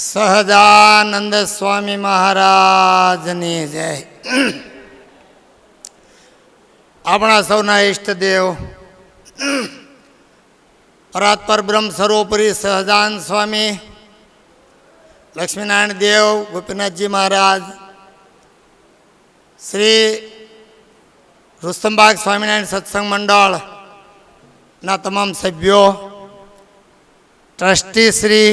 સહજાનંદ સ્વામી મહારાજની જય. આપણા સૌના ઈષ્ટદેવ પરાત્પર બ્રહ્મ સર્વોપરી સહજાનંદ સ્વામી, લક્ષ્મીનારાયણ દેવ, ગોપીનાથજી મહારાજ, શ્રી રુસ્તમબાગ સ્વામિનારાયણ સત્સંગ મંડળના તમામ સભ્યો, ટ્રસ્ટી શ્રી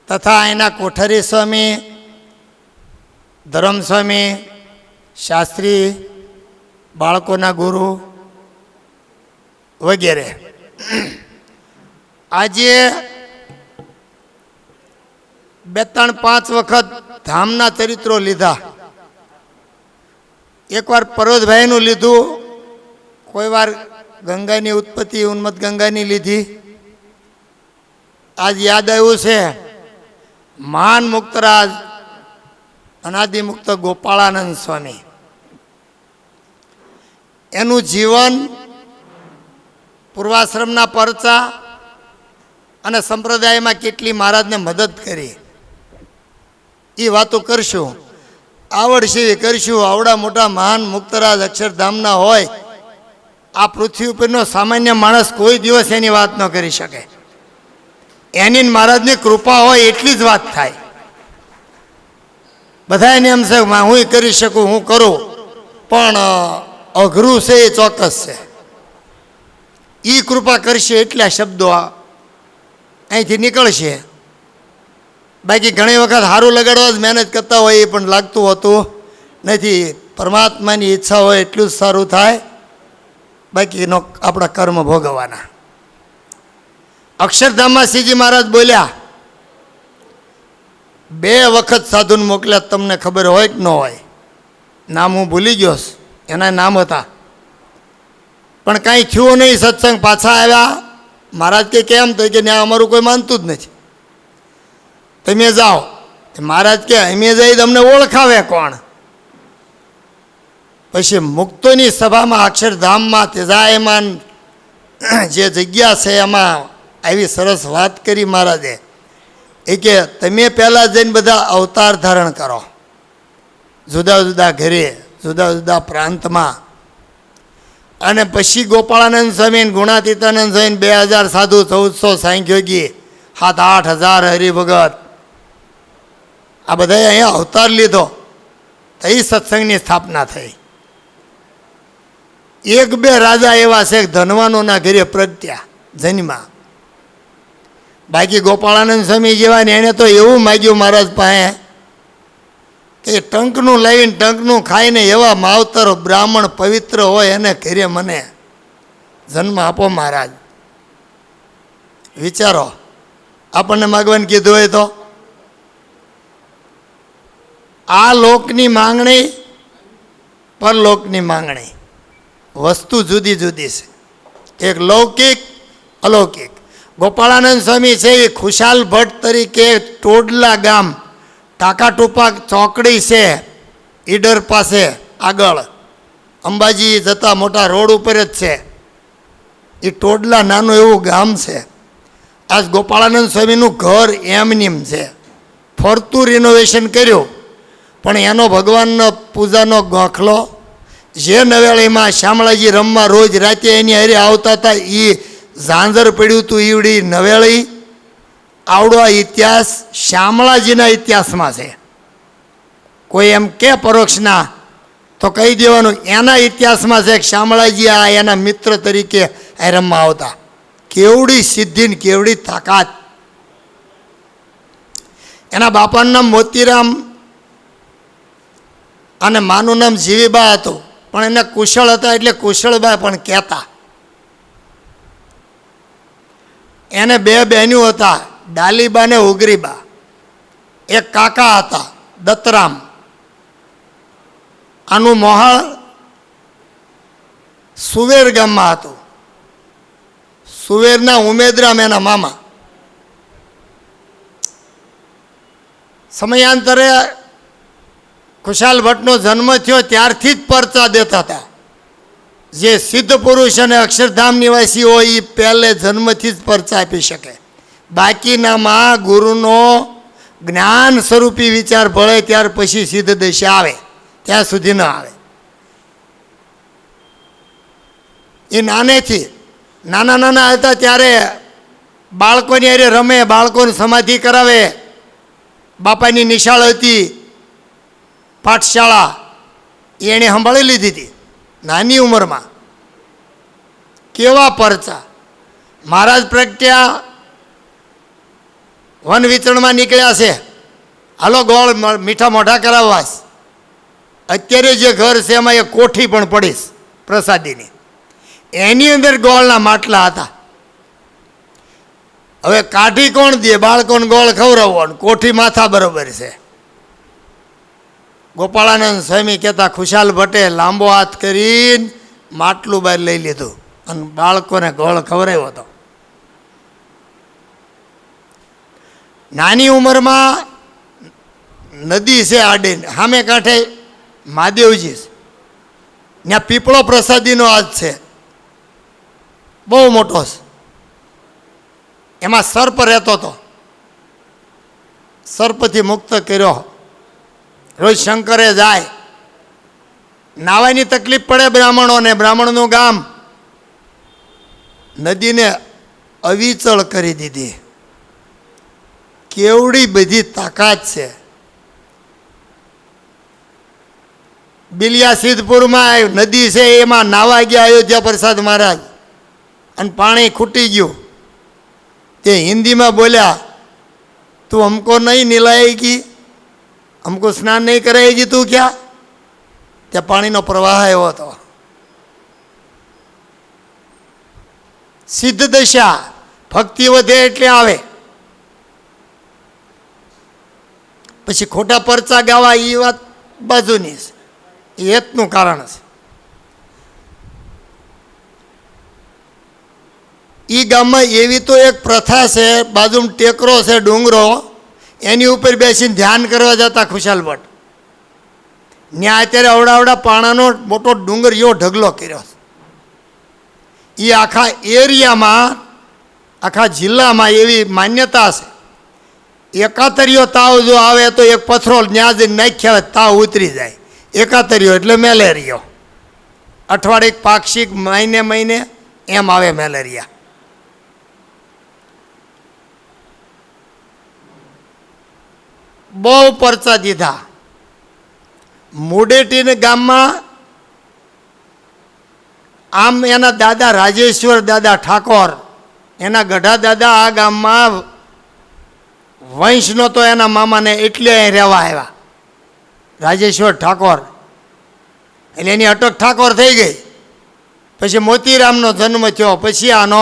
તથા એના કોઠારી સ્વામી, ધરમસ્વામી, શાસ્ત્રી, બાળકોના ગુરુ વગેરે, આજે 2-3-5 વખત ધામના ચરિત્રો લીધા. એકવાર પર્વતભાઈનું લીધું, કોઈ વાર ગંગાની ઉત્પત્તિ ઉન્મત્ત ગંગાની લીધી. આજ યાદ આવ્યું છે મહાન મુક્તરાજ અનાદિમુક્ત ગોપાળાનંદ સ્વામી, એનું જીવન, પૂર્વાશ્રમના પરચા અને સંપ્રદાયમાં કેટલી મહારાજને મદદ કરી એ વાતો કરશું. આવડશે એ કરશું. આવડા મોટા મહાન મુક્તરાજ અક્ષરધામના હોય, આ પૃથ્વી ઉપરનો સામાન્ય માણસ કોઈ દિવસ એની વાત ન કરી શકે. એની મહારાજની કૃપા હોય એટલી જ વાત થાય. બધા એને એમ છે હું કરી શકું, હું કરું, પણ અઘરું છે એ ચોક્કસ છે. એ કૃપા કરશે એટલા શબ્દો અહીંથી નીકળશે. બાકી ઘણી વખત સારું લગાડવા જ મહેનત કરતા હોય એ પણ લાગતું હોતું નથી. પરમાત્માની ઈચ્છા હોય એટલું જ સારું થાય, બાકીનો આપણા કર્મ ભોગવવાના. અક્ષરધામમાં શ્રીજી મહારાજ બોલ્યા, 2 વખત સાધુને મોકલ્યા, તમને ખબર હોય કે ન હોય. નામ હું ભૂલી ગયો, એના નામ હતા, પણ કાંઈ થયું નહીં. સત્સંગ પાછા આવ્યા. મહારાજ કે કેમ? તો કે ત્યાં અમારું કોઈ માનતું જ નથી, તમે જાઓ. મહારાજ કે અમે જઈ તમને ઓળખાવે કોણ? પછી મુક્તોની સભામાં અક્ષરધામમાં તેજાયમાન જે જગ્યા છે એમાં આવી સરસ વાત કરી મહારાજે. એ કે તમે પહેલાં જઈને બધા અવતાર ધારણ કરો, જુદા જુદા ઘરે, જુદા જુદા પ્રાંતમાં, અને પછી ગોપાળાનંદ સ્વામી, ગુણાતીતાનંદ સ્વામી, 2000 સાધુ, 1400 સાંખ્યોગી, 7-8 હજાર હરિભગત, આ બધાએ અહીંયા અવતાર લીધો. તો એ સત્સંગની સ્થાપના થઈ. 1-2 રાજા એવા છે ધનવાનોના ઘરે પ્રગટ્યા જન્મા. બાકી ગોપાળાનંદ સ્વામી જેવા ને એને તો એવું માગ્યું મહારાજ પાસે કે ટંકનું લાવીને ટંકનું ખાઈને એવા માવતર બ્રાહ્મણ પવિત્ર હોય એને ઘરે મને જન્મ આપો મહારાજ. વિચારો, આપણને માગવાનું કીધું હોય તો. આ લોકની માંગણી, પરલોકની માંગણી, વસ્તુ જુદી જુદી છે. એક લૌકિક, અલૌકિક. ગોપાળાનંદ સ્વામી છે એ ખુશાલ ભટ્ટ તરીકે ટોડલા ગામ, ટાકાટોપા ચોકડી છે ઈડર પાસે આગળ, અંબાજી જતા મોટા રોડ ઉપર જ છે. એ ટોડલા નાનું એવું ગામ છે. આજ ગોપાળાનંદ સ્વામીનું ઘર એમનેમ છે, ફરતું રિનોવેશન કર્યું, પણ એનો ભગવાનનો પૂજાનો ગોખલો, જે નવેળીમાં શામળાજી રમવા રોજ રાતે એની હારે આવતા હતા એ ઝાંઝર પડ્યું હતું, ઈવડી નવેળી. આવડો ઇતિહાસ શામળાજીના ઇતિહાસમાં છે. કોઈ એમ કે પરોક્ષના તો કહી દેવાનું એના ઇતિહાસમાં છે કે શામળાજી આ એના મિત્ર તરીકે આ રમવા આવતા. કેવડી સિદ્ધિ ને કેવડી તાકાત. એના બાપાનું નામ મોતીરામ અને માનું નામ જીવીબા હતું, પણ એને કુશળ હતા એટલે કુશળબા પણ કહેતા. એને 2 બહેનો હતા, ડાલીબા ને ઉગરીબા. એક કાકા હતા દત્તરામ. આનું મોહાળ સુવેર ગામમાં હતું. સુવેરના ઉમેદરામ એના મામા. સમયાંતરે ખુશાલ ભટ્ટનો જન્મ થયો ત્યારથી જ પરચા દેતા હતા. જે સિદ્ધ પુરુષ અને અક્ષરધામ નિવાસી હોય એ પહેલે જન્મથી જ પરચા આપી શકે. બાકીનામાં ગુરુનો જ્ઞાન સ્વરૂપી વિચાર ભળે ત્યાર પછી સિદ્ધ દશા આવે, ત્યાં સુધી ન આવે. એ નાનેથી નાના નાના હતા ત્યારે બાળકોની હારે રમે, બાળકોને સમાધિ કરાવે. બાપાની નિશાળ હતી, પાઠશાળા, એણે સંભાળી લીધી હતી નાની ઉંમરમાં. કેવા પરચા! મહારાજ પ્રગટ્યા, વન વિચરણમાં નીકળ્યા છે, હાલો ગોળ મીઠા મોઢા કરાવવા. અત્યારે જે ઘર છે એમાં એક કોઠી પણ પડીશ પ્રસાદીની, એની અંદર ગોળના માટલા હતા. હવે કાઢી કોણ દે? બાળકોને ગોળ ખવડાવવો, કોઠી માથા બરોબર છે. ગોપાળાનંદ સ્વામી કહેતા, ખુશાલ ભટ્ટે લાંબો હાથ કરીને માટલું બહાર લઈ લીધું અને બાળકોને ગોળ ખવડાવ્યો હતો. નાની ઉંમરમાં નદી છે આડે, સામે કાંઠે મહાદેવજી, ત્યાં પીપળો પ્રસાદીનો હાથ છે, બહુ મોટો છે. એમાં સર્પ રહેતો હતો, સર્પથી મુક્ત કર્યો. રોજ શંકરે જાય, નાવાની તકલીફ પડે બ્રાહ્મણોને, બ્રાહ્મણનું ગામ, નદીને અવિચળ કરી દીધી. કેવડી બધી તાકાત છે! બિલિયા સિદ્ધપુરમાં નદી છે, એમાં નાવા ગયા અયોધ્યા પ્રસાદ મહારાજ, અને પાણી ખૂટી ગયું. તે હિન્દીમાં બોલ્યા, તું હમકો નહીં નિલાએગી, હમકો સ્નાન નહીં કરાએગી, તું ક્યાં? ત્યાં પાણીનો પ્રવાહ આવ્યો હતો. સિદ્ધ દશા ભક્તિ વધે એટલે આવે. પછી ખોટા પરચા ગાવા એ વાત બાજુની છે, એ હેતનું કારણ છે. એ ગામમાં એવી તો એક પ્રથા છે, બાજુમાં ટેકરો છે, ડુંગરો, એની ઉપર બેસીને ધ્યાન કરવા જતા ખુશાલ ભટ્ટ. ત્યાં અત્યારે અવડાવડા પાણાનો મોટો ડુંગર એવો ઢગલો કર્યો છે. એ આખા એરિયામાં, આખા જિલ્લામાં એવી માન્યતા છે, એકાતરીઓ તાવ જો આવે તો એક પથરો ત્યાં જઈને નાખ્યા તાવ ઉતરી જાય. એકાતરીઓ એટલે મેલેરિયો. અઠવાડિયે પાક્ષિક, મહિને મહિને એમ આવે મેલેરિયા. બહુ પરચા દીધા. મુડેટીને ગામમાં આમ એના દાદા રાજેશ્વર દાદા ઠાકોર, એના ગઢા દાદા આ ગામમાં વંશ નહોતો એના મામાને, એટલે અહીં રહેવા આવ્યા. રાજેશ્વર ઠાકોર, એટલે એની અટક ઠાકોર થઈ ગઈ. પછી મોતીરામનો જન્મ થયો, પછી આનો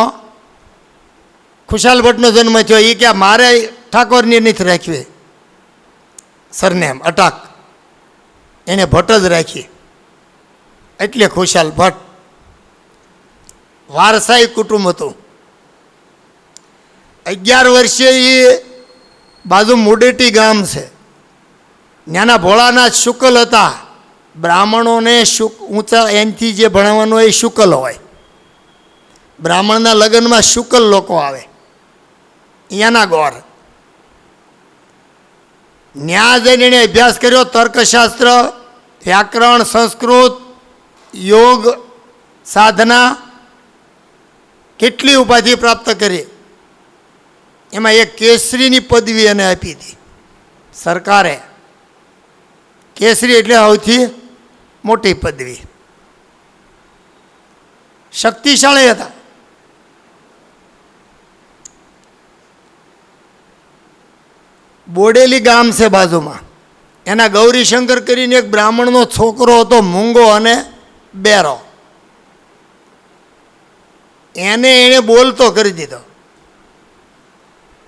ખુશાલ ભટ્ટનો જન્મ થયો. એ કે મારે ઠાકોરની નથી રાખવી સરનેમ, અટક, એને ભટ્ટ જ રાખી, એટલે ખુશાલ ભટ્ટ. વારસાઈ કુટુંબ હતું. 11 વર્ષે એ બાજુ મુડેટી ગામ છે, ત્યાંના ભોળાનાથ શુકલ હતા. બ્રાહ્મણોને ઊંચા એનથી જે ભણાવવાનું હોય એ શુકલ હોય. બ્રાહ્મણના લગ્નમાં શુકલ લોકો આવે, અહીંયાના ગોર. ન્યા જઈને એણે અભ્યાસ કર્યો, તર્કશાસ્ત્ર, વ્યાકરણ, સંસ્કૃત, યોગ, સાધના, કેટલી ઉપાધિ પ્રાપ્ત કરી. એમાં એક કેસરીની પદવી એને આપી હતી સરકારે. કેસરી એટલે સૌથી મોટી પદવી. શક્તિશાળી હતા. બોડેલી ગામ છે બાજુમાં, એના ગૌરીશંકર કરીને એક બ્રાહ્મણનો છોકરો હતો, મૂંગો અને બેરો. એને બોલતો કરી દીધો.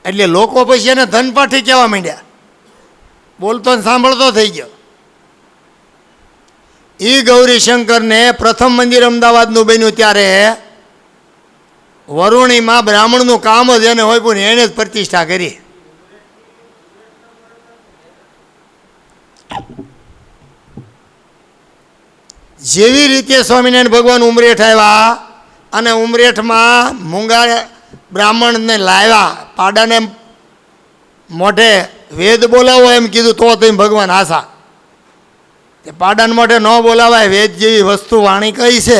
એટલે લોકો પછી એને ધનપાઠી કહેવા માંડ્યા. બોલતો ને સાંભળતો થઈ ગયો. એ ગૌરીશંકરને પ્રથમ મંદિર અમદાવાદનું બન્યું ત્યારે વરુણીમાં બ્રાહ્મણનું કામ જ એને હોય, પણ એને જ પ્રતિષ્ઠા કરી. જેવી રીતે સ્વામિનારાયણ ભગવાન ઉમરેઠ આવ્યા અને ઉમરેઠમાં મૂંગા બ્રાહ્મણને લાવ્યા, પાડાને મોઢે વેદ બોલાવો એમ કીધું તો તમે ભગવાન આશા. તે પાડાને મોઢે ન બોલાવાય. વેદ જેવી વસ્તુ વાણી કઈ છે,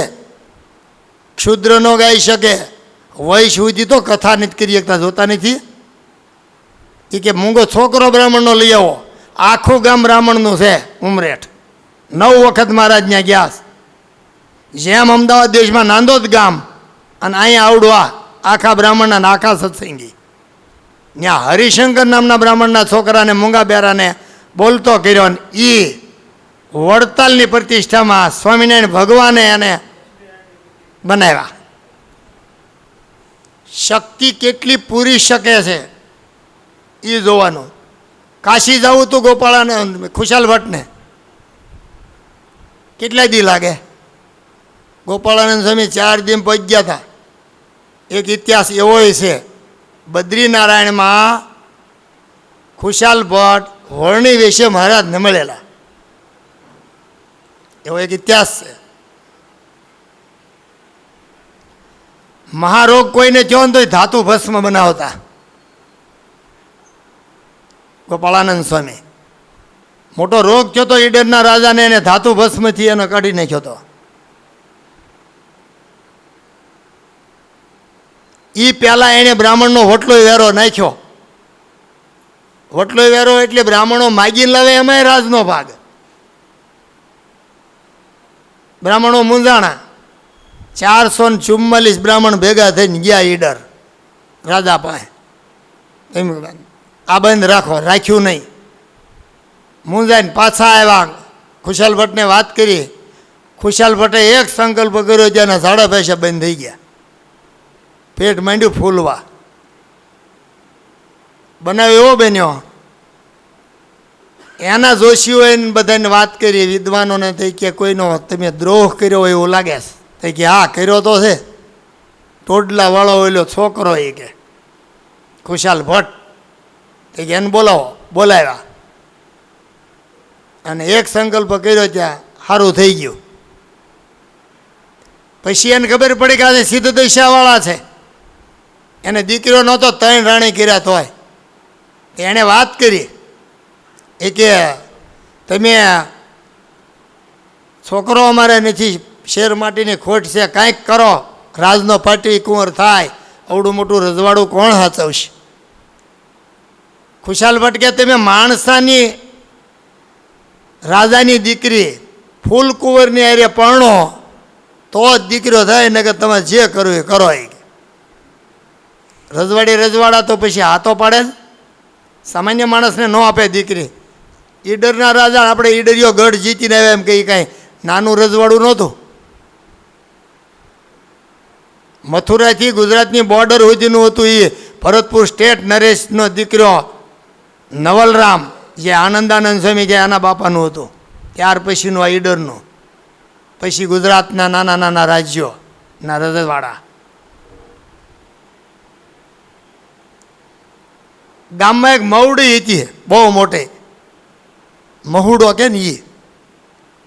ક્ષુદ્ર ન ગાઈ શકે. વય સુધી તો કથા નથી કરી શકતા, જોતા નથી. એ કે મૂંગો છોકરો બ્રાહ્મણનો લઈ આવો. આખું ગામ બ્રાહ્મણનું છે ઉમરેઠ. 9 વખત મહારાજ ત્યાં ગયા. જેમ અમદાવાદ દેશમાં નાંદોદ ગામ અને અહીંયા આવડવા આખા બ્રાહ્મણના આખા સત્સંગી. ત્યાં હરિશંકર નામના બ્રાહ્મણના છોકરાને મૂંગા બેરાને બોલતો કર્યો. અને એ વડતાલની પ્રતિષ્ઠામાં સ્વામિનારાયણ ભગવાને એને બનાવ્યા. શક્તિ કેટલી પૂરી શકે છે એ જોવાનું. કાશી જવું તું ગોપાળાને ખુશાલ ભટ્ટને કેટલા દી લાગે? ગોપાળાનંદ સ્વામી 4 દિન પહોંચ્યા હતા. એક ઇતિહાસ એવો છે, બદ્રીનારાયણમાં ખુશાલ ભટ્ટ હોળણી વિશે મહારાજને મળેલા, એવો એક ઇતિહાસ છે. મહારોગ કોઈને થયો ને તો ધાતુ ભસ્મ બનાવતા ગોપાળાનંદ સ્વામી. મોટો રોગ થયો તો ઈડરના રાજાને એને ધાતુ ભસ્મથી એનો કાઢી નાખ્યો હતો. એ પહેલાં એણે બ્રાહ્મણનો વટલોય વેરો નાખ્યો. વટલોય વેરો એટલે બ્રાહ્મણો માગીને લાવે એમાંય રાજનો ભાગ. બ્રાહ્મણો મૂંઝાણા. 444 બ્રાહ્મણ ભેગા થઈને ગયા ઈડર રાજા પાસે. આ બંધ રાખો, રાખ્યું નહીં. મૂંઝાઈને પાછા આવ્યા. ખુશાલ ભટ્ટને વાત કરી. ખુશાલ ભટ્ટે એક સંકલ્પ કર્યો, ત્યાંના સાડા પૈસા બંધ થઈ ગયા. પેટ માંડ્યું ફૂલવા. બનાવ એવો બન્યો, એના જોશીઓએ બધાને વાત કરી, વિદ્વાનોને થઈ કે કોઈનો તમે દ્રોહ કર્યો હોય એવું લાગે છે. થઈ કે હા કર્યો તો છે. ટોડલા વાળો ઓલો છોકરો એ કે ખુશાલ ભટ્ટ. થઈ કે એને બોલાવો. બોલાવ્યા અને એક સંકલ્પ કર્યો, ત્યાં સારું થઈ ગયું. પછી એને ખબર પડી કે આ સિદ્ધ દશાવાળા છે. એને દીકરો નહોતો, 3 રાણી કર્યા તોય. એણે વાત કરી એ કે તમે છોકરો અમારે નથી, શેર માટીની ખોટ છે, કાંઈક કરો. રાજનો પાટી કુંવર થાય, અવડું મોટું રજવાડું કોણ હાચવશે? ખુશાલ ભટ્ટ કે તમે માણસાની રાજાની દીકરી ફૂલ કુંવરની હારે પરણો તો જ દીકરો થાય, ને કે તમે જે કરવું એ કરો. એ રજવાડા તો પછી હાથો પાડે. સામાન્ય માણસને ન આપે દીકરી. ઈડરના રાજા આપણે ઈડરીઓ ગઢ જીતીને આવ્યા એમ કંઈ કાંઈ નાનું રજવાડું નહોતું. મથુરાથી ગુજરાતની બોર્ડર સુધીનું હતું. એ ભરતપુર સ્ટેટ નરેશનો દીકરો નવલરામ, જે આનંદાનંદ સ્વામી જે આના બાપાનું હતું. ત્યાર પછીનું આ ઈડરનું. પછી ગુજરાતના નાના નાના રાજ્યોના રજવાડા. ગામમાં એક મહુડી હતી, બહુ મોટી. મહુડો કે ને એ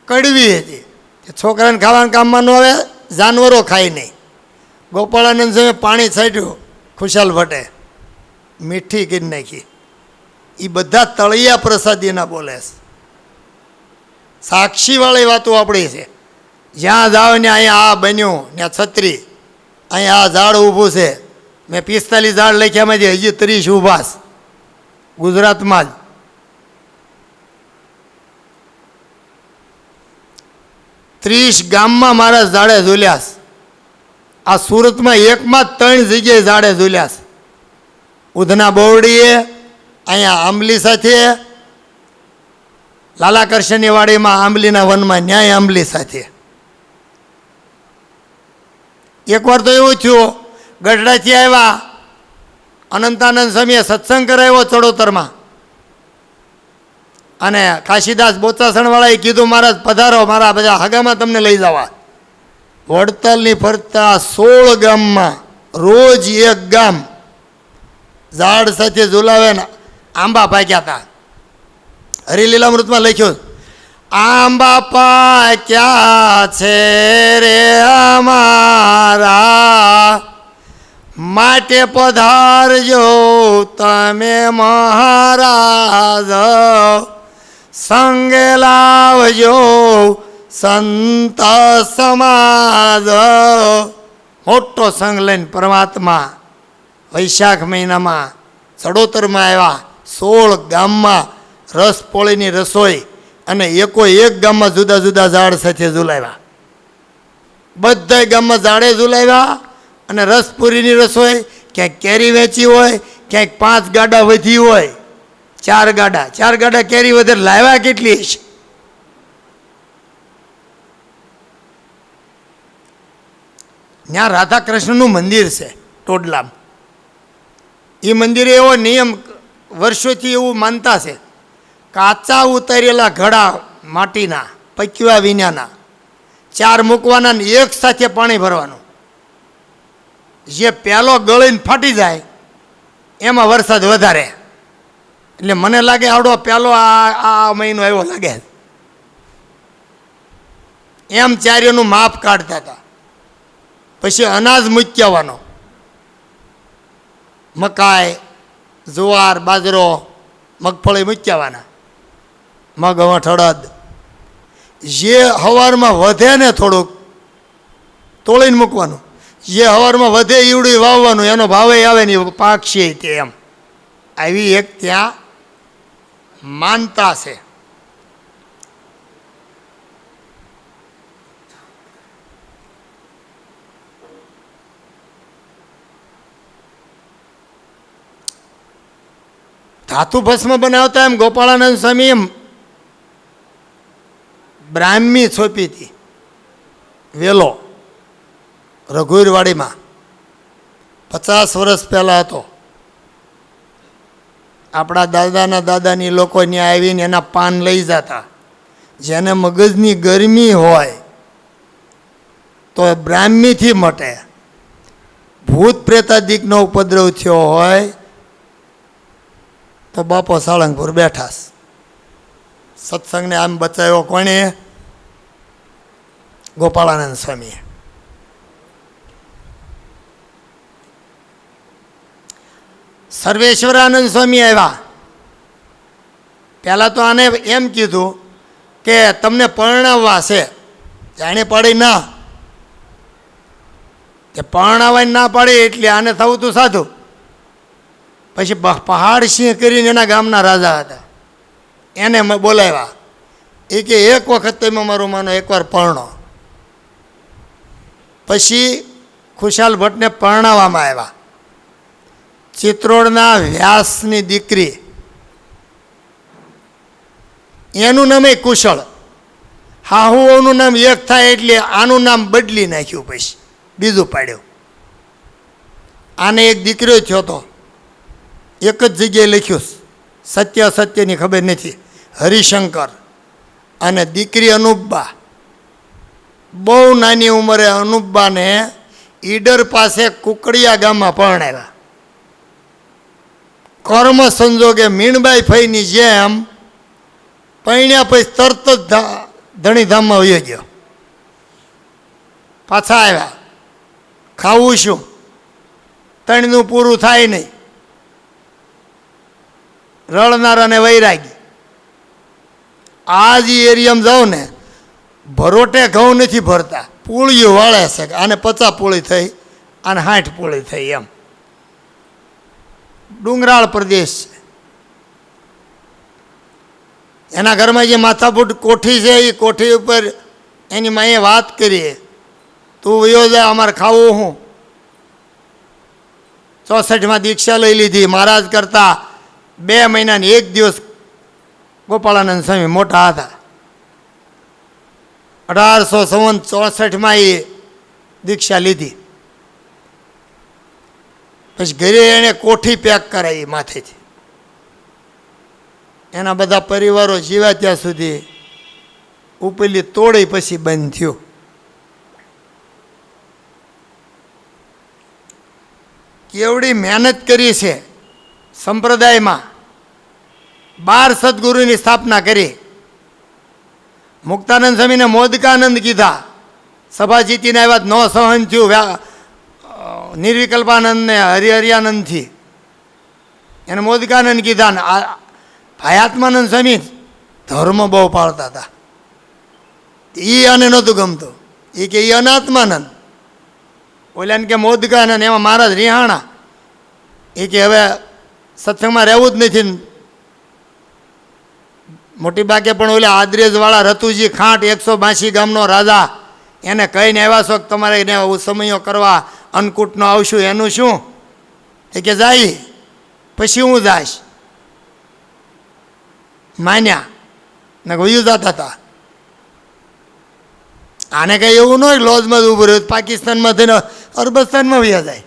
કડવી હતી. છોકરાને ખાવાનું કામમાં ન આવે, જાનવરો ખાય નહીં. ગોપાળાનંદ સ્વામી પાણી છાંટ્યું, ખુશાલ ભટ્ટે મીઠી કરી નાખી. એ બધા તળિયા પ્રસાદીના બોલે છે. સાક્ષીવાળી વાતો આપણી છે. જ્યાં જાઓ ને અહીંયા આ બન્યું, ત્યાં છત્રી, અહીંયા આ ઝાડ ઊભું છે. મેં 45 ઝાડ લખ્યામાંથી હજી 30 ઊભા છે ગુજરાતમાં જ. ત્રીસ ગામમાં મારા ઝાડે ઝૂલ્યા છે. આ સુરતમાં એકમાં જ 3 જગ્યાએ ઝાડે ઝૂલ્યા છે. ઉધના બોરડીએ, અહીંયા આંબલી સાથે, લાલાકર્ષણની વાડીમાં આંબલીના વનમાં ન્યાય આંબલી સાથે. એકવાર તો એવું થયું, ગઢડાથી આવ્યા, અનંતાનંદ સ્વામીએ સત્સંગ કરાવ્યો ચડોતરમાં. અને કાશીદાસ બોચાસણવાળાએ કીધું મહારાજ પધારો, મારા બધા હગામાં તમને લઈ જવા. વડતાલની ફરતા 16 ગામમાં રોજ એક ગામ ઝાડ સાથે ઝુલાવે ને આંબા પાક્યા હતા. હરિલીલામૃતમાં લખ્યું, આંબા પાક્યા છે રે અમારા માટે પધારજો તમે મહારાજ, સંગે લાવજો સંત સમાજ. મોટો સંઘ લઈને પરમાત્મા વૈશાખ મહિનામાં ચડોતરમાં આવ્યા. 16 ગામમાં રસપોળીની રસોઈ અને એક ગામમાં જુદા જુદા ઝાડ સાથે ઝુલાવ્યા. બધા ગામમાં ઝાડે ઝુલાવ્યા અને રસપુરીની રસોઈ. ક્યાંક કેરી વેચી હોય, ક્યાંક 5 ગાડા વધી હોય, 4 ગાડા કેરી વધે. લાવ્યા કેટલી છે? ત્યાં રાધા કૃષ્ણનું મંદિર છે ટોડલામાં. એ મંદિરે એવો નિયમ વર્ષોથી એવું માનતા છે, કાચા ઉતારેલા ઘડા માટીના પક્યા વિનાના 4 મૂકવાના ને એક સાથે પાણી ભરવાનું. જે પહેલો ગળીને ફાટી જાય એમાં વરસાદ વધારે. એટલે મને લાગે આવડો પહેલો આ મહિનો આવ્યો લાગે એમ. ચારેયનું માપ કાઢતા હતા. પછી અનાજ મૂક્યાવાનો, મકાઈ, જુવાર, બાજરો, મગફળી મૂક્યાવાના, મગ, અડદ. જે હવારમાં વધે ને થોડુંક તોડીને મૂકવાનું. જે હવારમાં વધે ઈવડું વાવવાનું, એનો ભાવે આવે ને પાકશે તે. એમ આવી એક ત્યાં માનતા છે. ધાતુ ભસ્મ બનાવતા એમ ગોપાળાનંદ સ્વામી એમ બ્રાહ્મી છોપી હતી વેલો રઘુવીરવાડીમાં. 50 વર્ષ પહેલાં હતો. આપણા દાદાના દાદાની લોકો ત્યાં આવીને એના પાન લઈ જતા. જેને મગજની ગરમી હોય તો બ્રાહ્મીથી મટે. ભૂત પ્રેતાદિકનો ઉપદ્રવ થયો હોય તો બાપો સાળંગપુર બેઠા. સત્સંગને આમ બચાવ્યો કોણે? ગોપાળાનંદ સ્વામીએ. સર્વેશ્વરાનંદ સ્વામી આવ્યા. પહેલાં તો આને એમ કીધું કે તમને પરણાવવા છે. જાણે પાડી ના, કે પરણાવવાની ના પાડી એટલે આને થવું તું સાધું. પછી પહાડ સિંહ કરીને એના ગામના રાજા હતા, એને બોલાવ્યા. એ કે એક વખત તમે મારું માનો, એકવાર પરણો. પછી ખુશાલ ભટ્ટને પરણાવવામાં આવ્યા. ચિત્રોડના વ્યાસની દીકરી, એનું નામ એ કુશળ. હાહુઓનું નામ એક થાય એટલે આનું નામ બદલી નાખ્યું. પછી બીજું પાડ્યું. આને એક દીકરો થયો હતો, એક જ જગ્યાએ લખ્યું, સત્ય અસત્યની ખબર નથી. હરિશંકર અને દીકરી અનુપબા. બહુ નાની ઉંમરે અનુપબાને ઈડર પાસે કુકડિયા ગામમાં પરણાવ્યા. કર્મ સંજોગે મીણબાઈ ફઈની જેમ પરણ્યા. પછી તરત જ ધણીધામમાં વયો ગયો. પાછા આવ્યા. ખાવું શું? 3નું પૂરું થાય નહીં. રળનારાને વૈરાગી. આ જ એરિયામાં જાઓ ને, ભરોટે ઘઉં નથી ભરતા, પૂળીઓ વાળે છે. આને 50 પૂળી થઈ, આને 60 પૂળી થઈ. એમ ડુંગરાળ પ્રદેશ છે. એના ઘરમાં જે માથાફૂટ કોઠી છે, એ કોઠી ઉપર એની માએ વાત કરીએ, તું વયો જા, અમારે ખાવું હું. 64માં દીક્ષા લઈ લીધી. મહારાજ કરતા 2 મહિનાની 1 દિવસ ગોપાળાનંદ સ્વામી મોટા હતા. 1864માં એ દીક્ષા લીધી. પછી ઘરે એણે કોઠી પેક કરાવી માથેથી. એના બધા પરિવારો જીવ્યા ત્યાં સુધી ઉપેલી તોડી પછી બંધ થયું. કેવડી મહેનત કરી છે સંપ્રદાયમાં. 12 સદગુરુની સ્થાપના કરી. મુક્તાનંદ સ્વામીને મોદકાનંદ કીધા. સભા જીતીને આવ્યા, ન સહન થયું. નિર્વિકલ્પાનંદને હરિહરિયાનંદથી એને મોદકાનંદ કીધા ને આ ભાયાત્માનંદ સ્વામી ધર્મ બહુ પાળતા હતા. એ આને નહોતું ગમતું. એ કે એ અનાત્માનંદ, ઓલાને કે મોદકાનંદ, એમાં મહારાજ રિહાણા. એ કે હવે સત્સંગમાં રહેવું જ નથી. મોટી બાકે પણ ઓલા આદરેજવાળા રતુજી ખાંટ 182 ગામનો રાજા, એને કહીને આવ્યા છો કે તમારે એને સમયો કરવા અન્નકૂટનો આવશું, એનું શું? એ કે જાય પછી હું જાઈશ. માન્યા ને વયું જતા હતા. આને કંઈ એવું ન હોય લોજમાં જ ઊભું રહ્યું, પાકિસ્તાનમાં થઈને અરબસ્તાનમાં વયા જાય.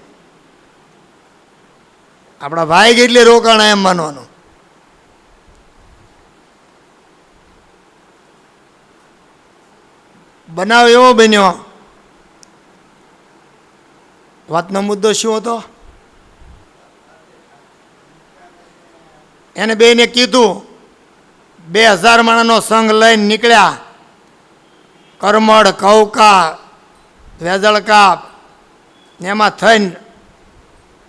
આપણા ભાઈ કેટલે રોકાણા એમ માનવાનું. બનાવ એવો બન્યો. વાતનો મુદ્દો શું હતો? એને બેને કીધું 2000 માણસનો સંઘ લઈને નીકળ્યા. કરમડ, કૌકા, વેજળકા ને એમાં થઈને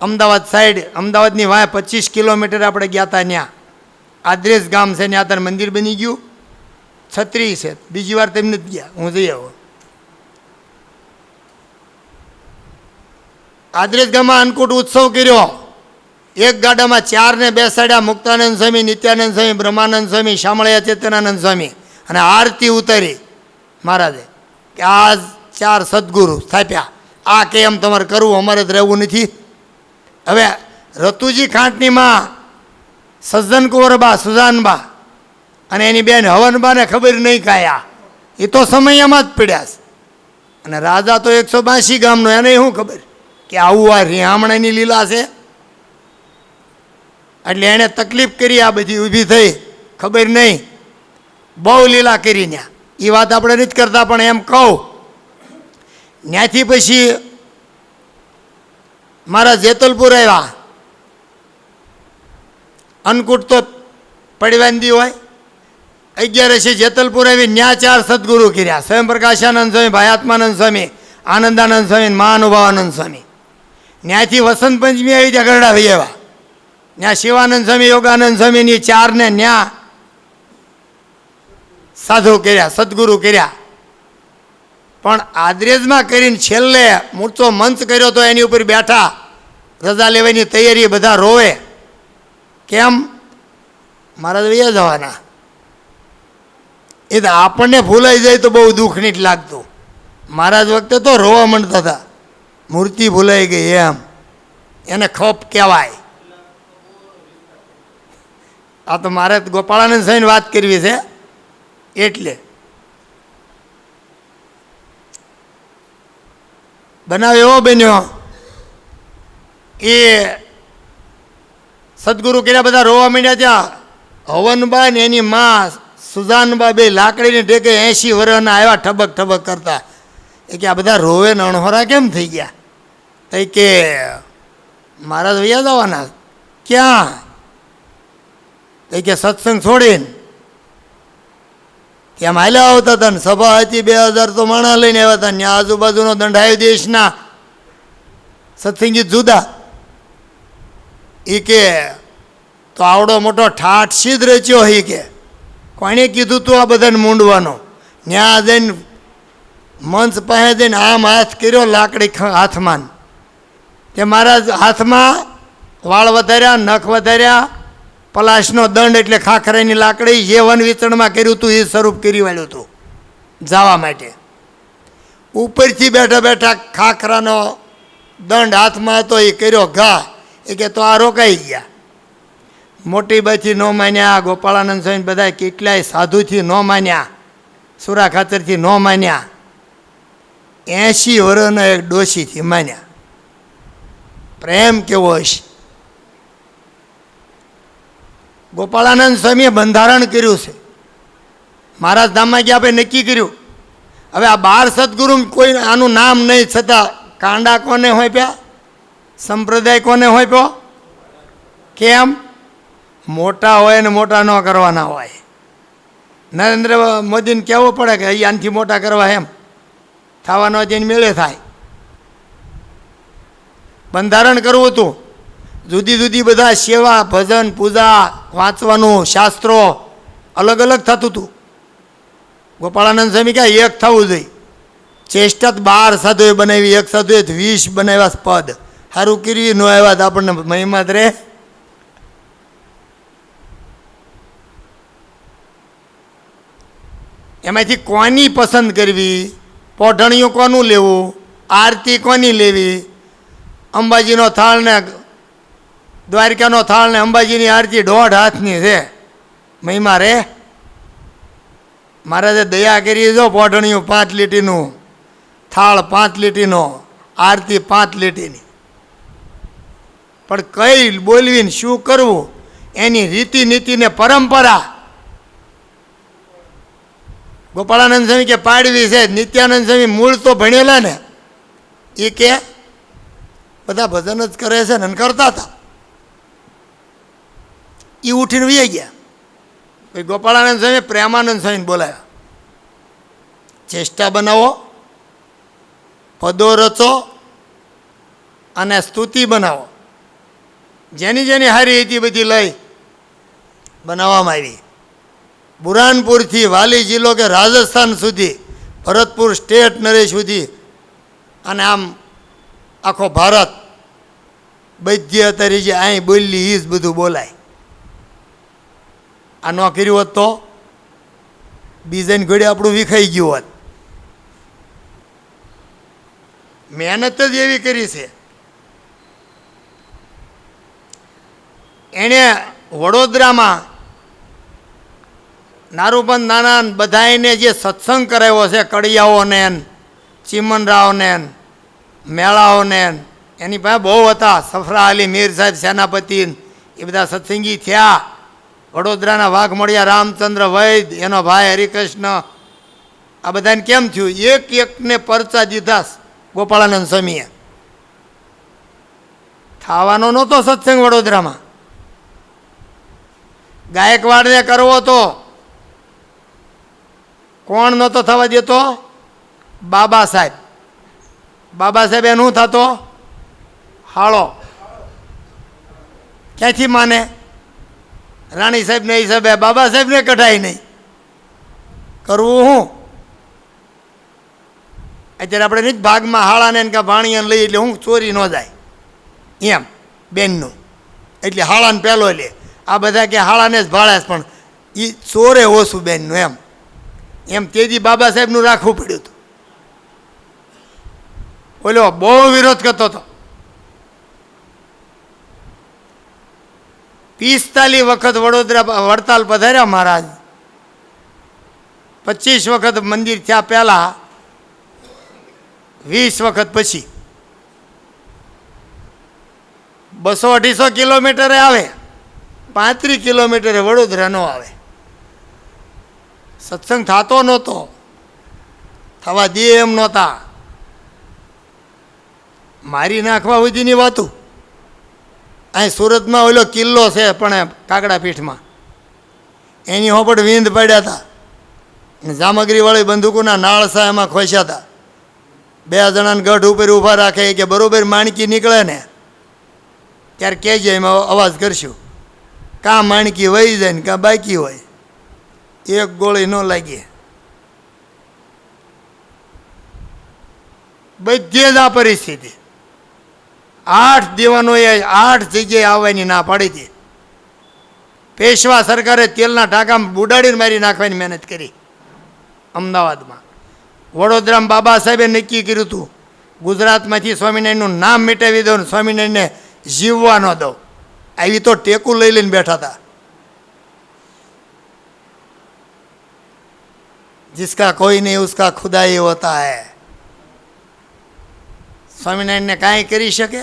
અમદાવાદ સાઈડ, અમદાવાદની વાંહે 25 કિલોમીટર આપણે ગયા હતા. ત્યાં આદરેજ ગામ છે, ત્યાં અત્યારે મંદિર બની ગયું, છત્રી છે. બીજી વાર તેમ નથી ગયા, હું જઈ આવું. આદરેજ ગામમાં અન્નકૂટ ઉત્સવ કર્યો. એક ગાડામાં 4 ને બેસાડ્યા. મુક્તાનંદ સ્વામી, નિત્યાનંદ સ્વામી, બ્રહ્માનંદ સ્વામી, શામળિયા ચેતનાનંદ સ્વામી, અને આરતી ઉતારી મહારાજે કે આ 4 સદગુરુ સ્થાપ્યા. આ કેમ તમારે કરવું, અમારે જ રહેવું નથી. હવે રતુજી ખાંટની માં સજ્જન કુંવરબા, સુજાનબા અને એની બેન હવનબાને ખબર નહીં કાયા, એ તો સમયમાં જ પડ્યા છે. અને રાજા તો 182 ગામનો, એને શું ખબર કે આવું આ રિહામણાની લીલા છે? એટલે એણે તકલીફ કરી, આ બધી ઊભી થઈ, ખબર નહીં, બહુ લીલા કરી ત્યાં. એ વાત આપણે નથી કરતા, પણ એમ કહું, ત્યાંથી પછી મારા જેતલપુર આવ્યા. અન્નકૂટ તો પડવાંદી હોય. 11 જેતલપુર આવી, ત્યાં 4 સદગુરુ કર્યા. સ્વયંપ્રકાશાનંદ સ્વામી, ભાયાત્માનંદ સ્વામી, આનંદાનંદ સ્વામી, મહાનુભાવાનંદ સ્વામી. ત્યાંથી વસંત પંચમી આવી, ત્યાં ગરડા ભાઈ આવ્યા. ત્યાં શિવાનંદ સ્વામી, યોગાનંદ સ્વામીની 4 ને ત્યાં સાધુ કર્યા, સદગુરુ કર્યા. પણ આદરેજમાં કરીને છેલ્લે મોટો મંચ કર્યો તો એની ઉપર બેઠા, રજા લેવાની તૈયારી, બધા રોવે. કેમ? મહારાજ વૈયા જવાના. એ તો આપણને ભૂલાઈ જાય તો બહુ દુઃખ નહીં લાગતું. મહારાજ વખતે તો રોવા માંડતા હતા, મૂર્તિ ભૂલાઈ ગઈ એમ. એને ખપ કહેવાય. આ તો મારે ગોપાળાનંદ સ્વામીની વાત કરવી છે એટલે. બનાવ એવો બન્યો, એ સદગુરુ કર્યા, બધા રોવા માંડ્યા. ત્યાં હવનબા ને એની માં સુજાનબા બે લાકડીને ટેકે 80 વર્ષના આવ્યા, ઠબક ઠબક કરતા. એ કે આ બધા રોવે ને અણહોરા કેમ થઈ ગયા? તો કે મહારાજ વૈયા જવાના. ક્યાં? તો કે સત્સંગ છોડીને. ત્યાં હાલ્યા આવતા હતા ને, સભા હતી, 2000 તો માણસ લઈને આવ્યા હતા. ત્યાં આજુબાજુનો દંડાયો દેશના સત્સંગી જુદા. એ કે તો આવડો મોટો ઠાઠ સિદ્ધ રચ્યો. એ કે કોણે કીધું તું આ બધાને મૂંડવાનો? ત્યાં જઈને મંચ પાસે જઈને આમ હાથ કર્યો, લાકડી હાથમાં. તે મારા હાથમાં વાળ વધાર્યા, નખ વધાર્યા, પલાશનો દંડ એટલે ખાખરાની લાકડી, જે વન વિચરણમાં કર્યું હતું એ સ્વરૂપ કરી વાળ્યું હતું જવા માટે. ઉપરથી બેઠા બેઠા ખાખરાનો દંડ હાથમાં હતો, એ કર્યો ઘા. એ કે તો આ રોકાઈ ગયા. મોટી બાથી ન માન્યા, ગોપાળાનંદ સ્વામી બધા કેટલાય સાધુથી ન માન્યા, સુરા ખાતરથી ન માન્યા, 80 વર્ષના એક ડોશીથી માન્યા. પ્રેમ કેવો હશે! ગોપાળાનંદ સ્વામીએ બંધારણ કર્યું છે. મહારાજ ધામમાં ગયા, આપણે નક્કી કર્યું. હવે આ 12 સદગુરુ કોઈ આનું નામ નહીં, છતાં કાંડા કોને હોપ્યા, સંપ્રદાય કોને હોપ્યો? કેમ? મોટા હોય ને મોટા ન કરવાના હોય. નરેન્દ્ર મોદીને કહેવું પડે કે અહીંયાથી મોટા કરવા એમ થવાનો જેને મેળે થાય. બંધારણ કરવું હતું, જુદી જુદી બધા સેવા ભજન પૂજા વાંચવાનું શાસ્ત્રો અલગ અલગ થતું હતું. ગોપાળાનંદ સ્વામી ક્યાં એક થવું જોઈએ. ચેષ્ટા 12 સાધુએ બનાવી, એક સાધુએ 20 બનાવ્યા પદ. સારું કર્યું ન આવ્યા તો આપણને મહિમા જ રહે. એમાંથી કોની પસંદ કરવી, પોઢણીયું કોનું લેવું, આરતી કોની લેવી, અંબાજીનો થાળ ને દ્વારકાનો થાળ ને અંબાજીની આરતી 1.5 હાથની છે, મહિમા રે. મહારાજે દયા કરી જો પોઢણીયું 5 લીટીનું, થાળ 5 લીટીનો, આરતી 5 લીટીની. પણ કઈ બોલવીને શું કરવું એની રીતિ નીતિ ને પરંપરા ગોપાળાનંદ સ્વામી કે પાડવી છે. નિત્યાનંદ સ્વામી મૂળ તો ભણેલા ને, એ કે બધા ભજન જ કરે છે ને કરતા હતા. એ ઉઠીને વહી ગયા. પછી ગોપાળાનંદ સ્વામી પ્રેમાનંદ સ્વામીને બોલાવ્યા. ચેષ્ટા બનાવો, પદો રચો અને સ્તુતિ બનાવો. જેની જેની હારી હતી બધી લઈ બનાવવામાં આવી. બુરાનપુરથી વાલી જિલ્લો કે રાજસ્થાન સુધી, ભરતપુર સ્ટેટ નરેશ સુધી, અને આમ આખો ભારત બધી અત્યારે જે અહીં બોલી એ જ બધું બોલાય. આ ન કર્યું હોત તો બીજાની ઘોડે આપણું વિખાઈ ગયું હોત. મહેનત જ એવી કરી છે. એણે વડોદરામાં નારૂપંત નાના બધાને જે સત્સંગ કરાવ્યો છે, કડિયાઓને ચીમનરાવને મેળાઓને, એની પાસે બહુ હતા. સફરા અલી મીર સાહેબ સેનાપતિ એ બધા સત્સંગી થયા. વડોદરાના વાઘમળિયા રામચંદ્ર વૈદ, એનો ભાઈ હરિકૃષ્ણ, આ બધાને કેમ થયું? એક એકને પરચા દીધા ગોપાળાનંદ સ્વામીએ. થવાનો નહોતો સત્સંગ વડોદરામાં. ગાયકવાડને કરવો તો કોણ નહોતો થવા દેતો? બાબા સાહેબ. બાબા સાહેબ એનું થતો હાળો. ક્યાંથી માને? રાણી સાહેબને હિસાબે બાબા સાહેબને કઢાય નહીં. કરવું હું? અત્યારે આપણે નહીં ભાગમાં હાળાને કે ભાણિયાને લઈ એટલે હું ચોરી ન જાય એમ બેનનું, એટલે હાળાને પહેલો લે. આ બધા કે હાળાને જ ભાળે, પણ એ ચોરે ઓછું બેનનું એમ એમ તેજી બાબા સાહેબનું રાખવું પડ્યું હતું. ઓલો બહુ વિરોધ કરતો હતો. 45 વખત વડોદરા વડતાલ પધાર્યા મહારાજ. 25 વખત મંદિર થયા પહેલાં, 20 વખત પછી. 200-250 કિલોમીટરે આવે, 35 કિલોમીટરે વડોદરા ન આવે. સત્સંગ થતો નહોતો, થવા દે એમ નહોતા. મારી નાખવા સુધીની વાતું. અહીં સુરતમાં ઓલો કિલ્લો છે પણ કાકડા પીઠમાં, એની હોપડ વિંધ પડ્યા હતા. જામગરીવાળી બંદૂકોના નાળસા એમાં ખોસ્યા હતા. 2 જણાને ગઢ ઉપર ઊભા રાખે કે બરોબર માણકી નીકળે ને ત્યારે કહેજે, એમાં અવાજ કરશું. કાં માણકી વહી જાય ને કાં બાકી હોય, એક ગોળી ન લાગીએ. બધી જ આ પરિસ્થિતિ. 8 દીવાનોએ 8 જગ્યાએ આવવાની ના પાડી હતી. પેશવા સરકારે તેલના ટાંકામાં બુડાડીને મારી નાખવાની મહેનત કરી. અમદાવાદમાં, વડોદરામાં બાબા સાહેબે નક્કી કર્યું હતું ગુજરાતમાંથી સ્વામિનારાયણનું નામ મિટાવી દો, સ્વામિનારાયણને જીવવા ન દો. આવી તો ટેકું લઈ લઈને બેઠા હતા. जिसका कोई नहीं उसका खुदा ही होता है. સ્વામિનારાયણને કાંઈ કરી શકે?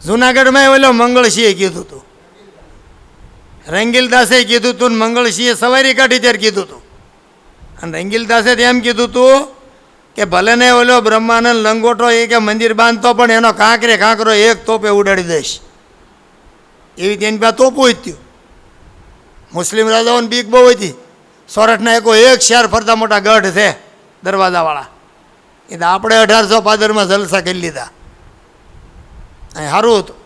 જુનાગઢમાં ઓલો મંગળસિંહે કીધું હતું, રંગીલદાસે કીધું હતું, મંગળસિંહે સવારી કાઢી ત્યારે કીધું હતું. અને રંગીલદાસે એમ કીધું હતું કે ભલે ને ઓલો બ્રહ્માનંદ લંગોટો એ કે મંદિર બાંધતો પણ એનો કાંકરો એક તોપે ઉડાડી દઈશ. એવી તેની પાસે તોપું જ થયું. મુસ્લિમ રાજાઓની બીક બહુ હતી. સોરઠના એક શહેર ફરતા મોટા ગઢ છે દરવાજાવાળા, એ તો આપણે 1800 ભાદરમાં જલસા કરી લીધા. અહીં સારું હતું.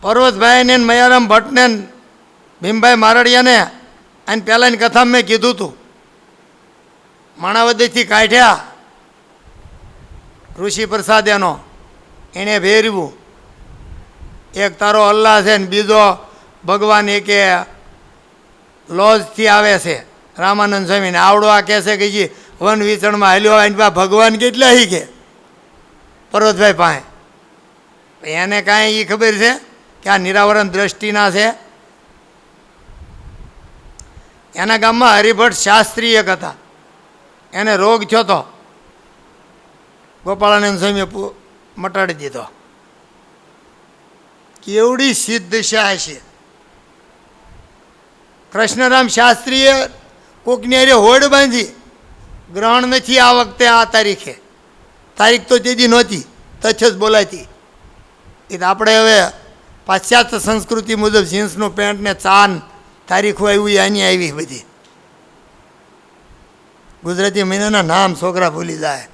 પર્વતભાઈને મયારામ ભટ્ટને ભીમભાઈ મારડિયાને અને પહેલાંની કથામાં મેં કીધું હતું, માણાવદરથી કાઢ્યા ઋષિ પ્રસાદ એનો, એણે ભેરવું. એક તારો અલ્લાહ છે ને બીજો ભગવાન એકે લોજથી આવે છે રામાનંદ સ્વામીને. આવડો આ કહેશે કે જી વન વિચરણમાં હાલ્યો એની પાસે ભગવાન કેટલા હી કે પર્વતભાઈ પાસે. એને કાંઈ એ ખબર છે કે આ નિરાવરણ દ્રષ્ટિના છે. એના ગામમાં હરિભટ્ટ શાસ્ત્રી એક હતા, એને રોગ થયો તો ગોપાળાનંદ સ્વામીએ મટાડી દીધો. કેવડી સિદ્ધ શાહ છે. કૃષ્ણરામ શાસ્ત્રીએ કોકની હારે હોડ બાંધી, ગ્રહણ નથી આ વખતે આ તારીખે. તારીખ તો તેથી નહોતી, તચ્છ જ બોલાતી. એ તો આપણે હવે પાશ્ચાત્ય સંસ્કૃતિ મુજબ જીન્સનું પેન્ટ ને ચાન તારીખો આવી આની આવી બધી. ગુજરાતી મહિનાના નામ છોકરા ભૂલી જાય.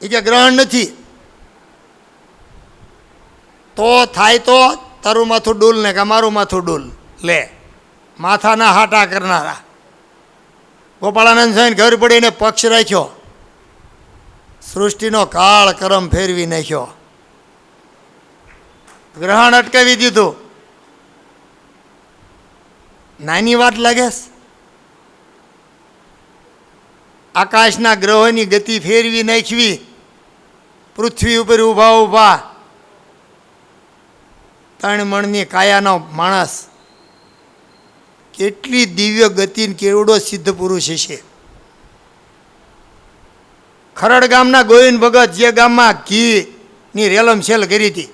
એ કે ગ્રહણ નથી તો થાય તો તારું માથું ડૂલ ને કે મારું માથું ડૂલ લે. માથાના હાટા કરનારા ગોપાળાનંદ સ્વામી ઘર પડીને પક્ષ રાખ્યો, સૃષ્ટિનો કાળ કરમ ફેરવી નાખ્યો, ગ્રહણ અટકાવી દીધું. નાની વાત લાગે? આકાશના ગ્રહોની ગતિ ફેરવી નાખવી, પૃથ્વી ઉપર ઊભા ઊભા 3 મણની કાયાનો માણસ, કેટલી દિવ્ય ગતિ, કેવડો સિદ્ધ પુરુષ છે. ખરડ ગામના ગોવિંદ ભગત જે ગામમાં ઘીની રેલમછેલ કરી હતી,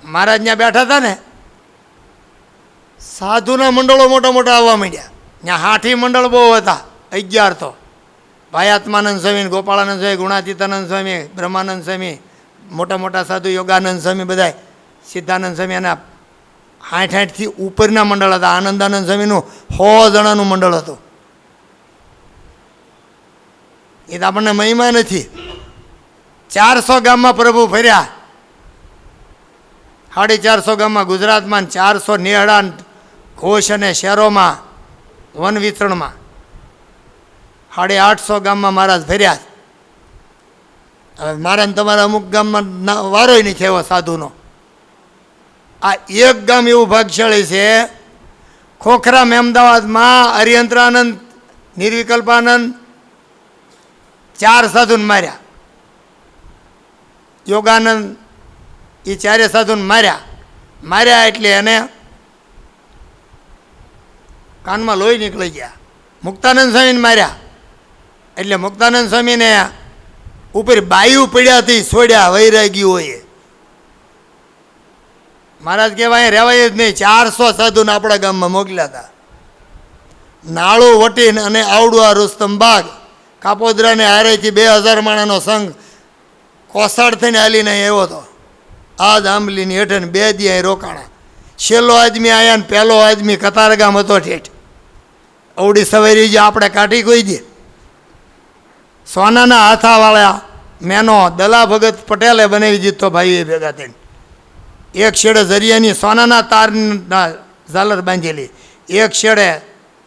મહારાજ ત્યાં બેઠા હતા ને, સાધુના મંડળો મોટા મોટા આવવા માંડ્યા. ત્યાં 60 મંડળ બહુ હતા, 11 તો. ભાઈ આત્માનંદ સ્વામી, ગોપાળાનંદ સ્વામી, ગુણાતીતાનંદ સ્વામી, બ્રહ્માનંદ સ્વામી, મોટા મોટા સાધુ યોગાનંદ સ્વામી, બધા સિદ્ધાનંદ સ્વામી, એના 60થી ઉપરના મંડળ હતા. આનંદાનંદ સ્વામીનું 100 જણાનું મંડળ હતું. એ તો આપણને મહિમા નથી. 400 ગામમાં પ્રભુ ફર્યા, 450 ગામમાં ગુજરાતમાં, 400 નેહડા ઘોષ અને શહેરોમાં વન વિતરણમાં 850 ગામમાં મહારાજ ફર્યા. હવે મારા તમારા અમુક ગામમાં વારોય નહીં થયો સાધુનો. આ એક ગામ એવું ભાગ્યશાળી છે, ખોખરામ અમદાવાદમાં હરિયંત્રાનંદ, નિર્વિકલ્પાનંદ 4 સાધુને માર્યા. યોગાનંદ એ 4 સાધુને માર્યા એટલે એને કાનમાં લોહી નીકળી ગયા. મુક્તાનંદ સ્વામીને માર્યા એટલે મુક્તાનંદ સ્વામીને ઉપર બાયું પડ્યા હતી, છોડ્યા વૈરાગીઓએ. મહારાજ કહેવાય રહેવાય જ નહીં. 400 સાધુને આપણા ગામમાં મોકલ્યા હતા. નાળું વટીને અને આવડું આ રુસ્તમબાગ કાપોદરાને હારેથી 2000 માણાનો સંઘ કોસાડ થઈને હાલીને આવ્યો હતો. આ જ આંબલીની હેઠે 2 દી અહીં રોકાણા. છેલ્લો આદમી આયા ને પહેલો આદમી કતારગામ હતો ઠેઠ. અવડી સવારી જે આપણે કાઢી કોઈ દે. સોનાના હાથાવાળા મેનો દલા ભગત પટેલે બનાવી દીધો ભાઈએ ભેગા થઈને. એક છેડે જરિયાની સોનાના તારના ઝાલર બાંધેલી, એક છેડે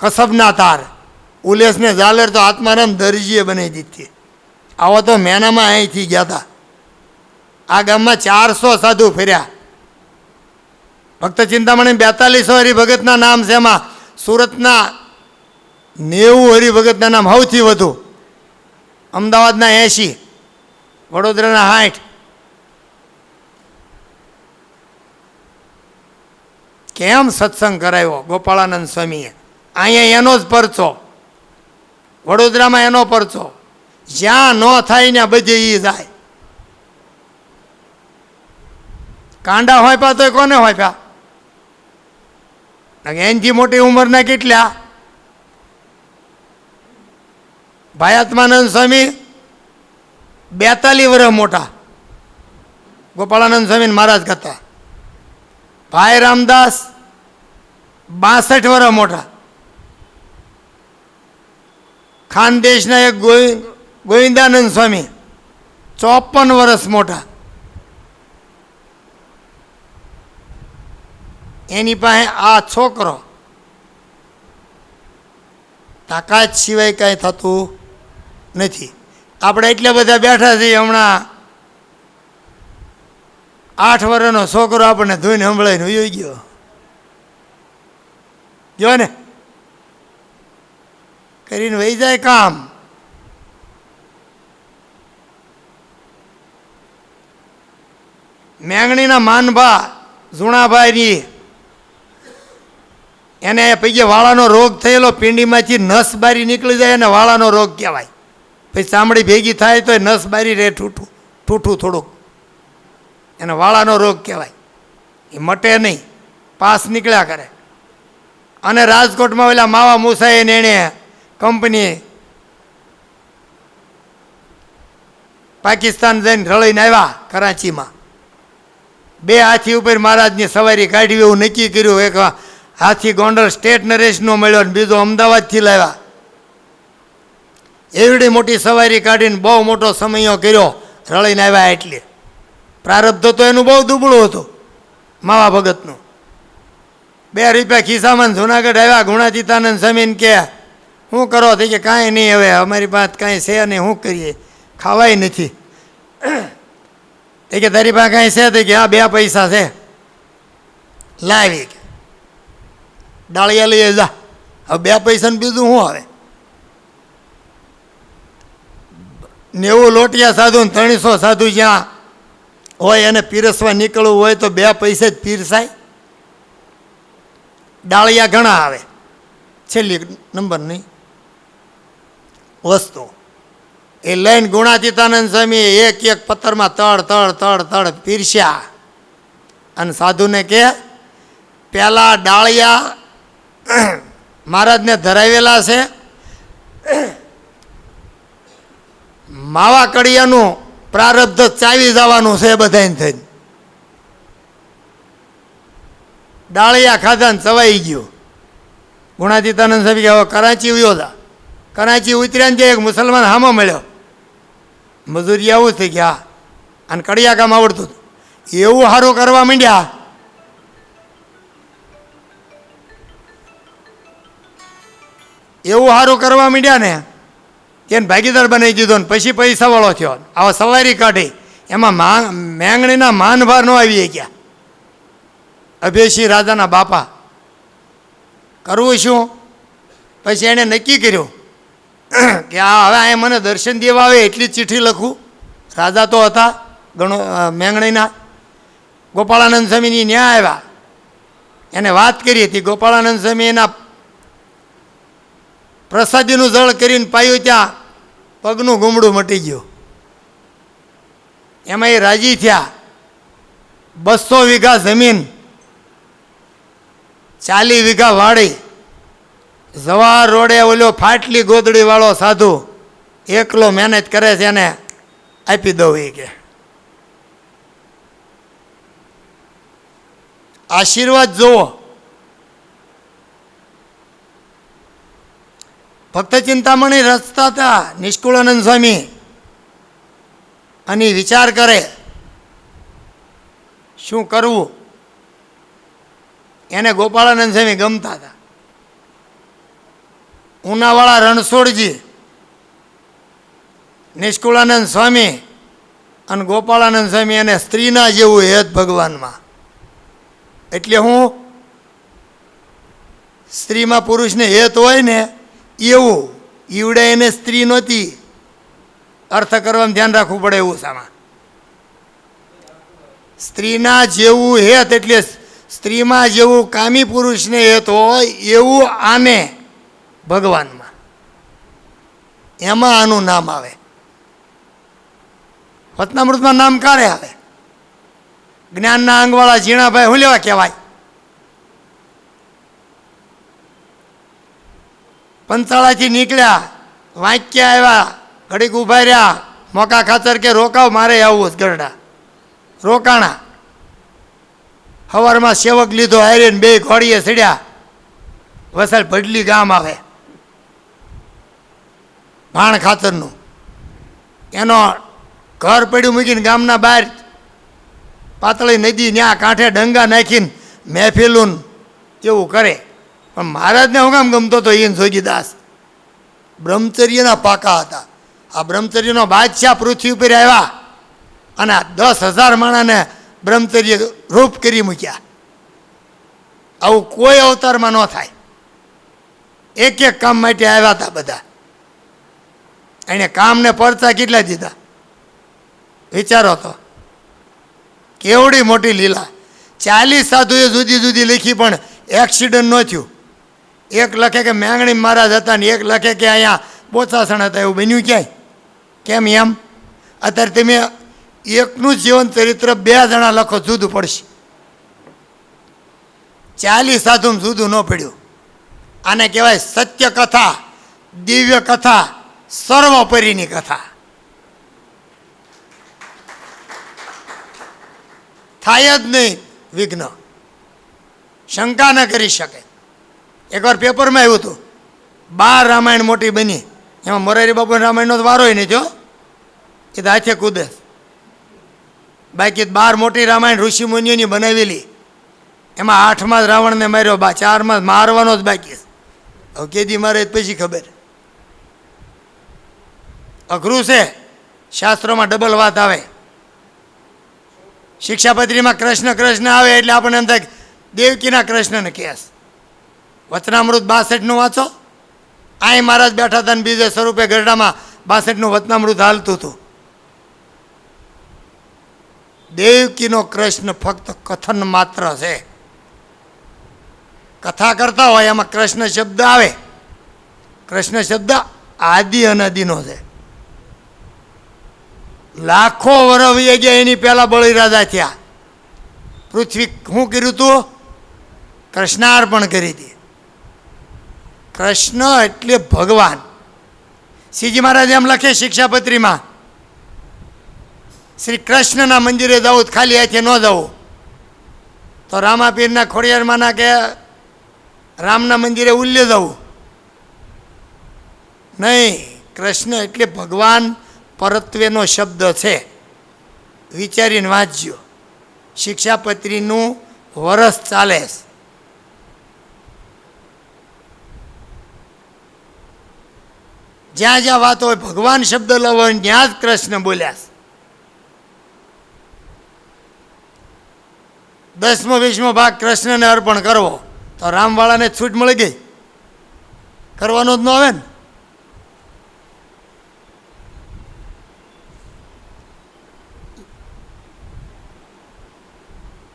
કસબના તાર, ઉલેસને ઝાલર તો આત્મારામ દરજીએ બનાવી દીધી. આવો તો મેનામાં અહીંથી ગયા હતા. આ ગામમાં 400 સાધુ ફર્યા. ભક્ત ચિંતામણી 42 હરિભગતના નામ છે. એમાં સુરતના 90 હરિભગતના નામ સૌથી વધુ, અમદાવાદના 80, વડોદરાના 60. કેમ સત્સંગ કરાવ્યો ગોપાળાનંદ સ્વામીએ? અહીંયા એનો જ પરચો, વડોદરામાં એનો પરચો. જ્યાં ન થાય ને બધે એ જાય. કાંડા હોપ્યા તો કોને હોપ્યા? એનથી મોટી ઉંમરના કેટલા? ભાઈ આત્માનંદ સ્વામી 42 વર્ષ મોટા ગોપાળાનંદ સ્વામી મહારાજ કરતા. ભાઈ રામદાસ 62 વર્ષ મોટા, ખાનદેશના એક ગોવિંદાનંદ સ્વામી 54 વર્ષ મોટા. એની પાસે આ છોકરો, તાકાત સિવાય કાંઈ થતું નથી. આપણે એટલા બધા બેઠા છીએ, હમણાં 8 વર્ષનો છોકરો આપણને ધોઈને સંભળાઈને ઉઈ ગયો. જો ને, કરીને વહી જાય કામ. મેંગણીના માનભા ઝુણાભાઈની, એને પૈકે વાળાનો રોગ થયેલો, પિંડીમાંથી નસ બારી નીકળી જાય અને વાળાનો રોગ કહેવાય. પછી ચામડી ભેગી થાય તો નસ બારી રહે, ઠૂઠું થોડુંક, એને વાળાનો રોગ કહેવાય. એ મટે નહીં, પાસ નીકળ્યા કરે. અને રાજકોટમાં ઓલા માવા મુસાઈને એણે કંપની પાકિસ્તાન જઈને રળીને આવ્યા કરાચીમાં. 2 હાથી ઉપર મહારાજની સવારી કાઢવી એવું નક્કી કર્યું. એક હાથી ગોંડલ સ્ટેટ નરેશનો મળ્યો ને બીજો અમદાવાદથી લાવ્યા. એવડી મોટી સવારી કાઢીને બહુ મોટો સમયો કર્યો, રળીને આવ્યા. એટલે પ્રારબ્ધ તો એનું બહુ દુબળું હતું માવા ભગતનું. 2 રૂપિયા ખિસ્સામાં જુનાગઢ આવ્યા. ગુણાતીતાનંદ સ્વામીને કે શું કરો? થઈ કે કાંઈ નહીં, હવે અમારી પાસે કાંઈ છે નહીં, શું કરીએ, ખાવાય નથી. એ કે તારી પાસે કાંઈ છે? તો કે હા 2 પૈસા છે, લાવી કે ડાળિયા લઈ જા. હવે 2 પૈસાને બીજું શું આવે? 90 લોટિયા સાધુ ને 300 સાધુ જ્યાં હોય એને પીરસવા નીકળવું હોય તો 2 પૈસે જ પીરસાય. ડાળિયા ઘણા આવે, છેલ્લી નંબરની વસ્તુ. એ લઈને ગુણાતીતાનંદ સ્વામી એક પથ્થરમાં તળ પીરસ્યા. અને સાધુને કે પેલા ડાળિયા મહારાજને ધરાવેલા છે, માવા કડિયાનું પ્રારબ્ધ ચાવી જવાનું છે બધાને થઈને. ડાળિયા ખાધા ને ચવાઈ ગયો. ગુણાતીતાનંદ સ્વામી કે હવે કરાચી ઉયો હતા. કરાચી ઉતર્યા ને એક મુસલમાન હામો મળ્યો. મજૂરી આવું થઈ ગયા અને કડિયા કામ આવડતું હતું. એવું સારું કરવા માંડ્યા, એવું સારું કરવા માંડ્યા ને એને ભાગીદાર બનાવી દીધો ને પછી પૈસાવાળો થયો. આવા સવારી કાઢી, એમાં મેંગણીના માનભાર ન આવી ગયા. અભયસિંહ રાજાના બાપા કરવું શું? પછી એણે નક્કી કર્યું કે આ હવે અહીંયા મને દર્શન દેવા આવે એટલી જ ચિઠ્ઠી લખું. રાજા તો હતા મેંગણીના. ગોપાળાનંદ સ્વામીની ન્યા આવ્યા, એને વાત કરી હતી. ગોપાળાનંદ સ્વામી એના પ્રસાદીનું જળ કરીને પાયું, ત્યાં પગનું ગુમડું મટી ગયું. એમાં એ રાજી થયા. 200 વીઘા જમીન, 40 વીઘા વાડી, જવાહર રોડે ઓલો ફાટલી ગોદડી વાળો સાધુ એકલો મહેનત કરે છે, એને આપી દઉં. એ કે આશીર્વાદ જુઓ. ભક્ત ચિંતામણી રચતા હતા નિષ્કુળાનંદ સ્વામી, અને વિચાર કરે શું કરવું. એને ગોપાળાનંદ સ્વામી ગમતા હતા. ઉનાવાળા રણછોડજી, નિષ્કુળાનંદ સ્વામી અને ગોપાળાનંદ સ્વામી એને સ્ત્રીના જેવું હેત ભગવાનમાં. એટલે હું સ્ત્રીમાં પુરુષને હેત હોય ને એવું, ઈવડે એને સ્ત્રી નહોતી. અર્થ કરવામાં ધ્યાન રાખવું પડે એવું સામા. સ્ત્રીના જેવું હેત એટલે સ્ત્રીમાં જેવું કામી પુરુષને હેત હોય એવું આને ભગવાનમાં, એમાં આનું નામ આવે. વતનામૃતમાં નામ કારે આવે? જ્ઞાનના અંગવાળા ઝીણાભાઈ શું લેવા કહેવાય? પંચાળાથી નીકળ્યા, વાંક્યા આવ્યા, ઘડીક ઊભા રહ્યા, મોકા ખાતર કે રોકાવ, મારે આવવું જ ગરડા. રોકાણા. સવારમાં સેવક લીધો હારીને બે ઘોડીએ ચડ્યા. વસાલ ભડલી ગામ આવે ભાણ ખાતરનું, એનો ઘર પડ્યું મૂકીને ગામના બહાર પાતળી નદી ત્યાં કાંઠે ડંગા નાખીને મહેફિલું એવું કરે. પણ મહારાજને હું કામ ગમતો હતો ઈન જોગીદાસ બ્રહ્મચર્યના પાકા હતા. આ બ્રહ્મચર્યનો બાદશાહ પૃથ્વી ઉપર આવ્યા અને 10,000 માણસને બ્રહ્મચર્ય રૂપ કરી મૂક્યા. આવું કોઈ અવતારમાં ન થાય. એક એક કામ માટે આવ્યા હતા બધા. એને કામને પરચા કેટલા દીધા વિચારો તો, કેવડી મોટી લીલા. 40 સાધુએ જુદી જુદી લખી પણ એક્સિડન્ટ ન થયું. એક લખે કે મેંગણી મહારાજ હતા ને એક લખે કે અહીંયા બોચાસણ હતા. એવું બન્યું ક્યાંય? કેમ એમ? અત્યારે તમે એકનું જીવન ચરિત્ર 2 જણા લખો જુદું પડશે. 40 સાધુમાં જુદું ન પડ્યું. આને કહેવાય સત્ય કથા, દિવ્ય કથા, સર્વોપરીની કથા. થાય જ નહીં વિઘ્ન, શંકા ન કરી શકે. એકવાર પેપરમાં આવ્યું હતું 12 રામાયણ મોટી બની, એમાં મોરારી બાપુના રામાયણનો તો વારો નહીં થયો, એ તો હાથે કૂદે. બાકી 12 મોટી રામાયણ ઋષિ મુનિઓની બનાવેલી, એમાં 8માં જ રાવણને માર્યો, 4માં મારવાનો જ બાકી. હવે કેદી મારે પછી ખબર. અઘરું છે, શાસ્ત્રોમાં ડબલ વાત આવે. શિક્ષાપત્રીમાં કૃષ્ણ કૃષ્ણ આવે એટલે આપણને એમ થાય દેવકીના કૃષ્ણને કેસ. વચનામૃત 62નું વાંચો. અહીં મહારાજ બેઠા હતા ને બીજે સ્વરૂપે ગરડામાં 62નું વચનામૃત હાલતું હતું. દેવકીનો કૃષ્ણ ફક્ત કથન માત્ર છે. કથા કરતા હોય એમાં કૃષ્ણ શબ્દ આવે. કૃષ્ણ શબ્દ આદિ અનાદિનો છે. લાખો વર્ષ વહી ગયા એની પહેલાં બળીરાજા થયા. પૃથ્વી શું કર્યું હતું? કૃષ્ણાર્પણ કરી હતી. કૃષ્ણ એટલે ભગવાન. શ્રીજી મહારાજ એમ લખે શિક્ષાપત્રીમાં, શ્રી કૃષ્ણના મંદિરે જવું ખાલી હાથે ન જવું. તો રામાપીરના ખોડિયારમાંના કે રામના મંદિરે ઉલ્લે જવું નહીં. કૃષ્ણ એટલે ભગવાન પરત્વેનો શબ્દ છે. વિચારીને વાંચજો. શિક્ષાપત્રીનું વરસ ચાલે. જ્યાં જ્યાં વાત હોય ભગવાન શબ્દ લાવો ત્યાં જ કૃષ્ણ બોલ્યા. 10મો 20મો ભાગ કૃષ્ણને અર્પણ કરવો તો રામવાળાને છૂટ મળી ગઈ. કરવાનો જ ન આવે ને.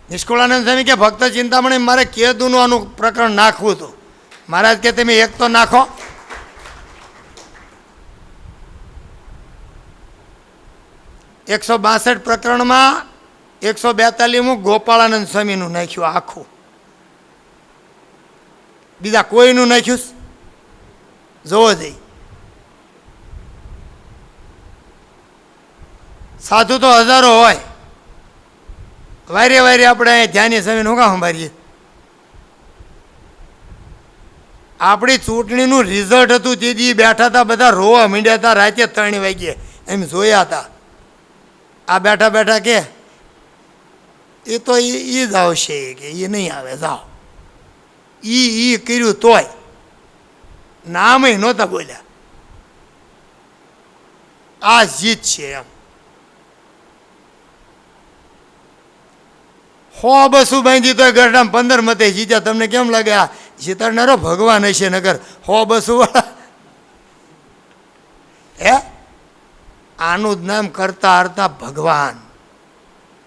નિષ્કુળાનંદ સ્વામી કે ભક્ત ચિંતામણી મારે કેદુનું આનું પ્રકરણ નાખવું હતું. મહારાજ કે તમે એક તો નાખો. ₹162 પ્રકરણમાં 142મું ગોપાળાનંદ સ્વામીનું નાખ્યું આખું. બીજા કોઈનું નાખ્યું જોવો જઈ. સાધુ તો હજારો હોય. વારે વારે આપણે અહીંયા ધ્યાની સ્વામીને હું કામ સંભાળીએ? આપણી ચૂંટણીનું રિઝલ્ટ હતું તે દી બેઠા હતા બધા રોવા માંડ્યા હતા. રાતે 3 વાગ્યે એમ જોયા હતા. આ બેઠા બેઠા કે એ તો એ જ આવશે કે એ નહીં આવે, જાઓ. એ કર્યું તોય નામે નહોતા બોલ્યા. આ જીત છે એમ. 100 બસું બાંધી તો ગરડામાં 15 મતે જીત્યા. તમને કેમ લાગે આ જીતાડનારો ભગવાન હશે? નગર 100 બસું વાળા હે. આનું જ નામ કરતા હરતા ભગવાન.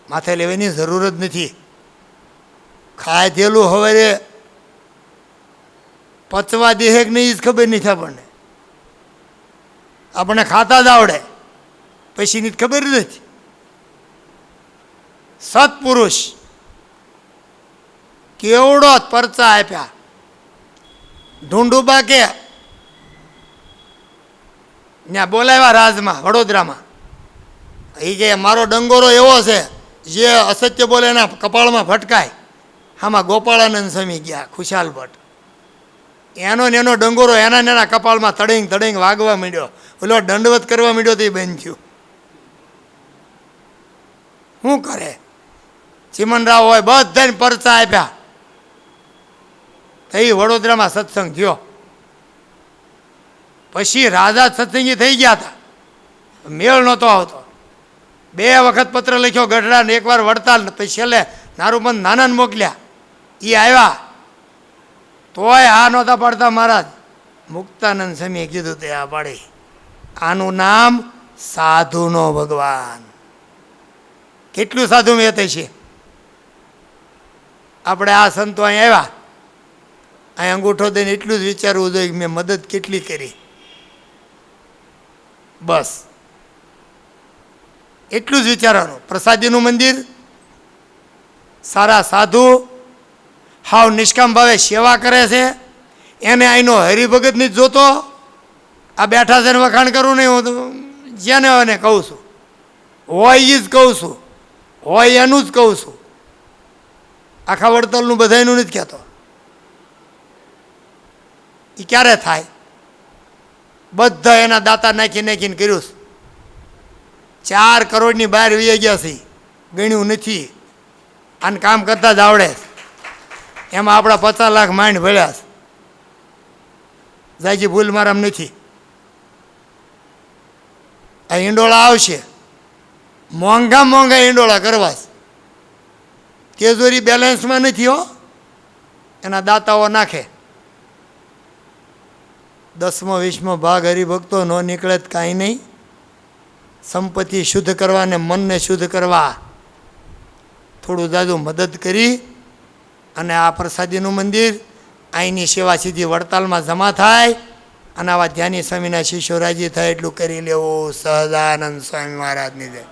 માથે લેવાની જરૂર જ નથી. ખાધેલું હવે પચવા દેહે કે નહીં જ ખબર નથી આપણને. આપણને ખાતા જ આવડે, પછીની જ ખબર નથી. સત્પુરુષ કેવડો પરચા આપ્યા. ઢુંડુબા કે ત્યાં બોલાવ્યા રાજમાં વડોદરામાં. એ કે મારો ડંગોરો એવો છે જે અસત્ય બોલે એના કપાળમાં ફટકાય. આમાં ગોપાળાનંદ સ્વામી ગયા ખુશાલ ભટ્ટ. એનો ને એનો ડંગોરો એના ને એના કપાળમાં તડેંગ તડેંગ વાગવા માંડ્યો. ઓલો દંડવત કરવા માંડ્યો તો એ બંધ થયું. શું કરે? ચીમનરાવ હોય બધાને પરચા આપ્યા. તો એ વડોદરામાં સત્સંગ થયો. પછી રાજા સત્સંગી થઈ ગયા હતા, મેળ નહોતો આવતો. 2 વખત પત્ર લખ્યો ગઢડાને, એકવાર વડતાલ, પછી છેલ્લે નારૂપંથ નાનાને મોકલ્યા. એ આવ્યા તોય આ નહોતા પાડતા મહારાજ. મુક્તાનંદ સ્વામીએ કીધું તે આ પાડી. આનું નામ સાધુનો ભગવાન. કેટલું સાધુ વેતે છે. આપણે આ સંતો અહીં આવ્યા, અહીં અંગૂઠો દઈને એટલું જ વિચારવું જોઈએ કે મેં મદદ કેટલી કરી. બસ એટલું જ વિચારવાનું. પ્રસાદીનું મંદિર, સારા સાધુ હાવ નિષ્કામ ભાવે સેવા કરે છે, એને અહીંનો હરિભગત નથી જોતો. આ બેઠા છે ને વખાણ કરું નહીં, હું તો જેને એને કહું છું, હોય એ જ કહું છું, હોય એનું જ કહું છું. આખા વડતાલનું બધાયનું નથી કહેતો. એ ક્યારે થાય? બધા એના દાતા નાખી નાખીને કર્યું છે. 4 કરોડની બહાર વહી ગયા છે, ગણ્યું નથી. આને કામ કરતા જ આવડે. એમાં આપણા 50 લાખ માંડ ભળ્યા છે. જાયજી ભૂલ મારામ નથી. આ ઈંડોળા આવશે, મોંઘા મોંઘા ઈંડોળા કરવા છે. તેજોરી બેલેન્સમાં નથી હો, એના દાતાઓ નાખે. 10મો 20મો ભાગ હરિભક્તો ન નીકળે જ કાંઈ નહીં. સંપત્તિ શુદ્ધ કરવા ને મનને શુદ્ધ કરવા થોડું જાજુ મદદ કરી અને આ પ્રસાદીનું મંદિર, અહીંની સેવા સીધી વડતાલમાં જમા થાય અને આવા ધ્યાની સ્વામીના શિષ્યો રાજી થાય એટલું કરી લેવું. સહજાનંદ સ્વામી મહારાજની જય.